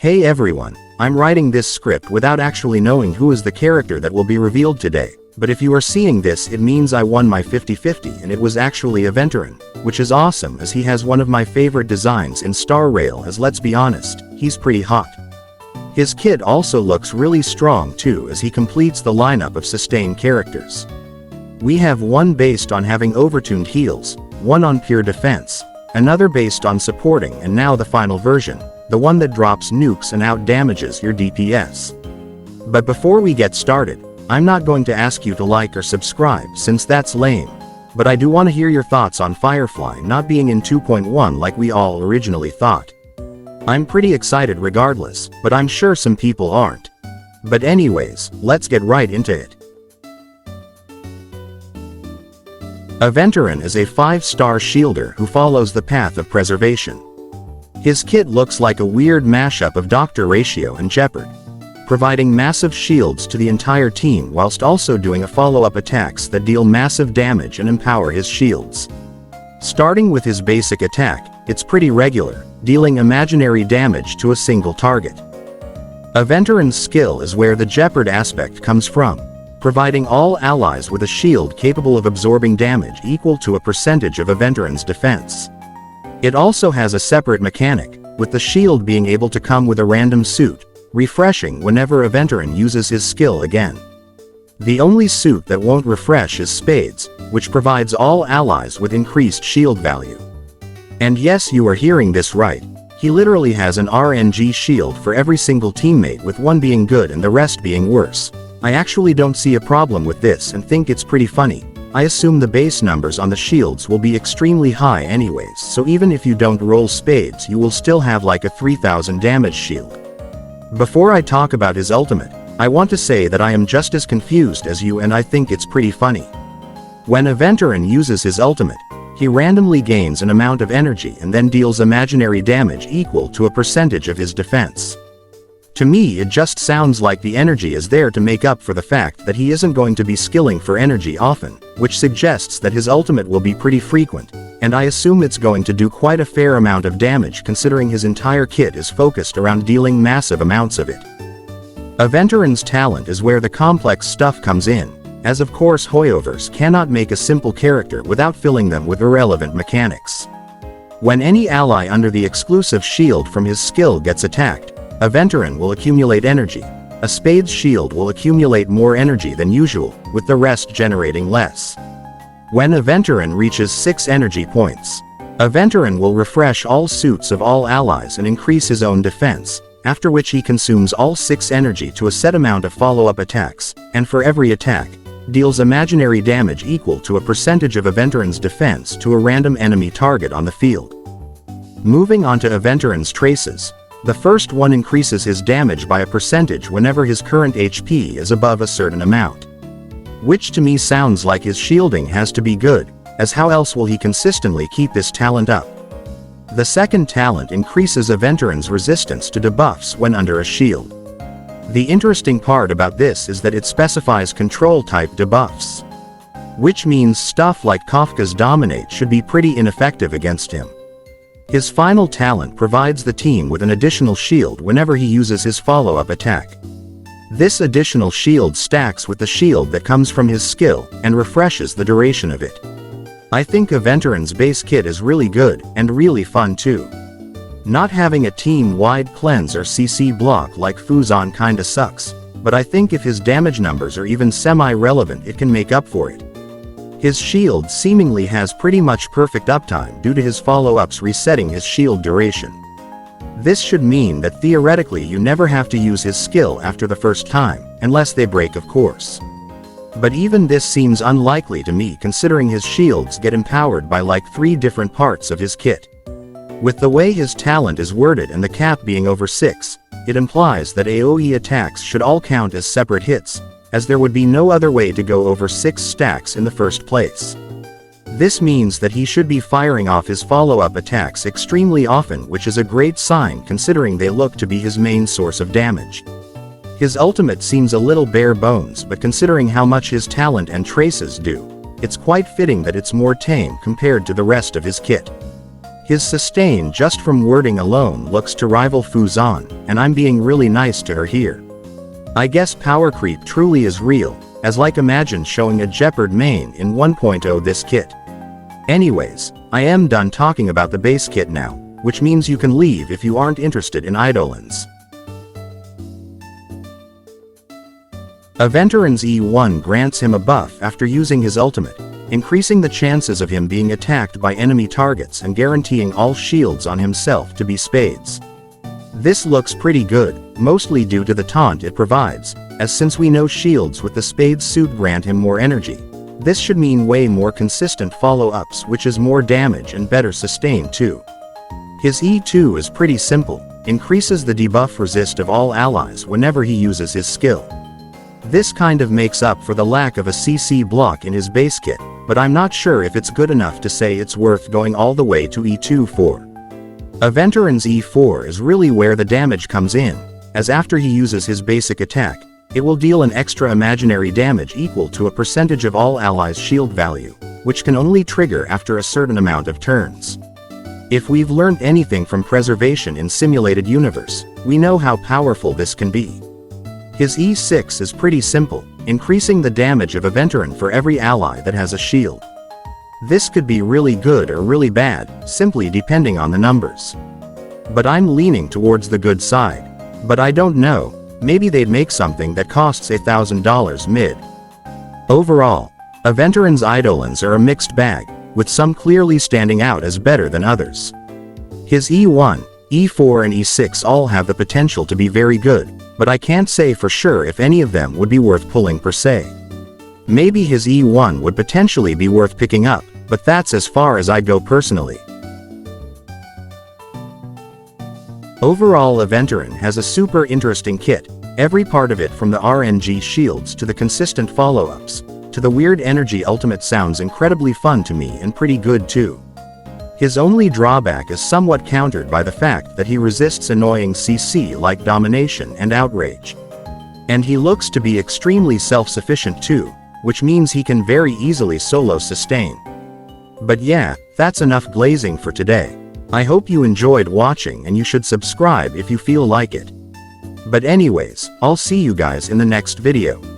Hey everyone, I'm writing this script without actually knowing who is the character that will be revealed today, but if you are seeing this it means I won my 50-50 and it was actually Aventurine, which is awesome as he has one of my favorite designs in Star Rail as let's be honest, he's pretty hot. His kit also looks really strong too as he completes the lineup of sustained characters. We have one based on having overtuned heals, one on pure defense, another based on supporting and now the final version, the one that drops nukes and out-damages your DPS. But before we get started, I'm not going to ask you to like or subscribe since that's lame, but I do want to hear your thoughts on Firefly not being in 2.1 like we all originally thought. I'm pretty excited regardless, but I'm sure some people aren't. But anyways, let's get right into it. Aventurine is a 5-star shielder who follows the path of preservation. His kit looks like a weird mashup of Dr. Ratio and Jeopard, providing massive shields to the entire team whilst also doing a follow-up attacks that deal massive damage and empower his shields. Starting with his basic attack, it's pretty regular, dealing imaginary damage to a single target. Aventurine's skill is where the Jeopard aspect comes from, providing all allies with a shield capable of absorbing damage equal to a percentage of Aventurine's defense. It also has a separate mechanic, with the shield being able to come with a random suit, refreshing whenever Aventurine uses his skill again. The only suit that won't refresh is Spades, which provides all allies with increased shield value. And yes, you are hearing this right, he literally has an RNG shield for every single teammate with one being good and the rest being worse. I actually don't see a problem with this and think it's pretty funny. I assume the base numbers on the shields will be extremely high anyways, so even if you don't roll Spades you will still have like a 3000 damage shield. Before I talk about his ultimate, I want to say that I am just as confused as you and I think it's pretty funny. When Aventurine uses his ultimate, he randomly gains an amount of energy and then deals imaginary damage equal to a percentage of his defense. To me it just sounds like the energy is there to make up for the fact that he isn't going to be skilling for energy often, which suggests that his ultimate will be pretty frequent, and I assume it's going to do quite a fair amount of damage considering his entire kit is focused around dealing massive amounts of it. Aventurine's talent is where the complex stuff comes in, as of course Hoyoverse cannot make a simple character without filling them with irrelevant mechanics. When any ally under the exclusive shield from his skill gets attacked, Aventurine will accumulate energy. A Spades shield will accumulate more energy than usual, with the rest generating less. When Aventurine reaches 6 energy points, Aventurine will refresh all suits of all allies and increase his own defense, after which he consumes all 6 energy to a set amount of follow-up attacks, and for every attack, deals imaginary damage equal to a percentage of Aventurine's defense to a random enemy target on the field. Moving on to Aventurine's traces, the first one increases his damage by a percentage whenever his current HP is above a certain amount. Which to me sounds like his shielding has to be good, as how else will he consistently keep this talent up? The second talent increases Aventurine's resistance to debuffs when under a shield. The interesting part about this is that it specifies control-type debuffs, which means stuff like Kafka's Dominate should be pretty ineffective against him. His final talent provides the team with an additional shield whenever he uses his follow-up attack. This additional shield stacks with the shield that comes from his skill and refreshes the duration of it. I think Aventurine's base kit is really good and really fun too. Not having a team-wide cleanse or CC block like Fuzan kinda sucks, but I think if his damage numbers are even semi-relevant it can make up for it. His shield seemingly has pretty much perfect uptime due to his follow-ups resetting his shield duration. This should mean that theoretically you never have to use his skill after the first time, unless they break of course. But even this seems unlikely to me considering his shields get empowered by like 3 different parts of his kit. With the way his talent is worded and the cap being over 6, it implies that AoE attacks should all count as separate hits, as there would be no other way to go over 6 stacks in the first place. This means that he should be firing off his follow-up attacks extremely often, which is a great sign considering they look to be his main source of damage. His ultimate seems a little bare bones, but considering how much his talent and traces do, it's quite fitting that it's more tame compared to the rest of his kit. His sustain just from wording alone looks to rival Fuzan, and I'm being really nice to her here. I guess power creep truly is real, as like imagine showing a Jeopard main in 1.0 this kit. Anyways, I am done talking about the base kit now, which means you can leave if you aren't interested in eidolons. Aventurine's E1 grants him a buff after using his ultimate, increasing the chances of him being attacked by enemy targets and guaranteeing all shields on himself to be spades. This looks pretty good, mostly due to the taunt it provides, as since we know shields with the spade suit grant him more energy, this should mean way more consistent follow-ups, which is more damage and better sustain too. His E2 is pretty simple, increases the debuff resist of all allies whenever he uses his skill. This kind of makes up for the lack of a CC block in his base kit, but I'm not sure if it's good enough to say it's worth going all the way to E2 for. Aventurine's E4 is really where the damage comes in, as after he uses his basic attack, it will deal an extra imaginary damage equal to a percentage of all allies' shield value, which can only trigger after a certain amount of turns. If we've learned anything from preservation in Simulated Universe, we know how powerful this can be. His E6 is pretty simple, increasing the damage of Aventurine for every ally that has a shield. This could be really good or really bad, simply depending on the numbers. But I'm leaning towards the good side. But I don't know, maybe they'd make something that costs $1,000 mid. Overall, Aventurine's eidolons are a mixed bag, with some clearly standing out as better than others. His E1, E4 and E6 all have the potential to be very good, but I can't say for sure if any of them would be worth pulling per se. Maybe his E1 would potentially be worth picking up, but that's as far as I'd go personally. Overall, Aventurine has a super interesting kit, every part of it from the RNG shields to the consistent follow-ups, to the weird energy ultimate sounds incredibly fun to me and pretty good too. His only drawback is somewhat countered by the fact that he resists annoying CC like domination and outrage. And he looks to be extremely self-sufficient too, which means he can very easily solo sustain. But yeah, that's enough glazing for today. I hope you enjoyed watching and you should subscribe if you feel like it. But anyways, I'll see you guys in the next video.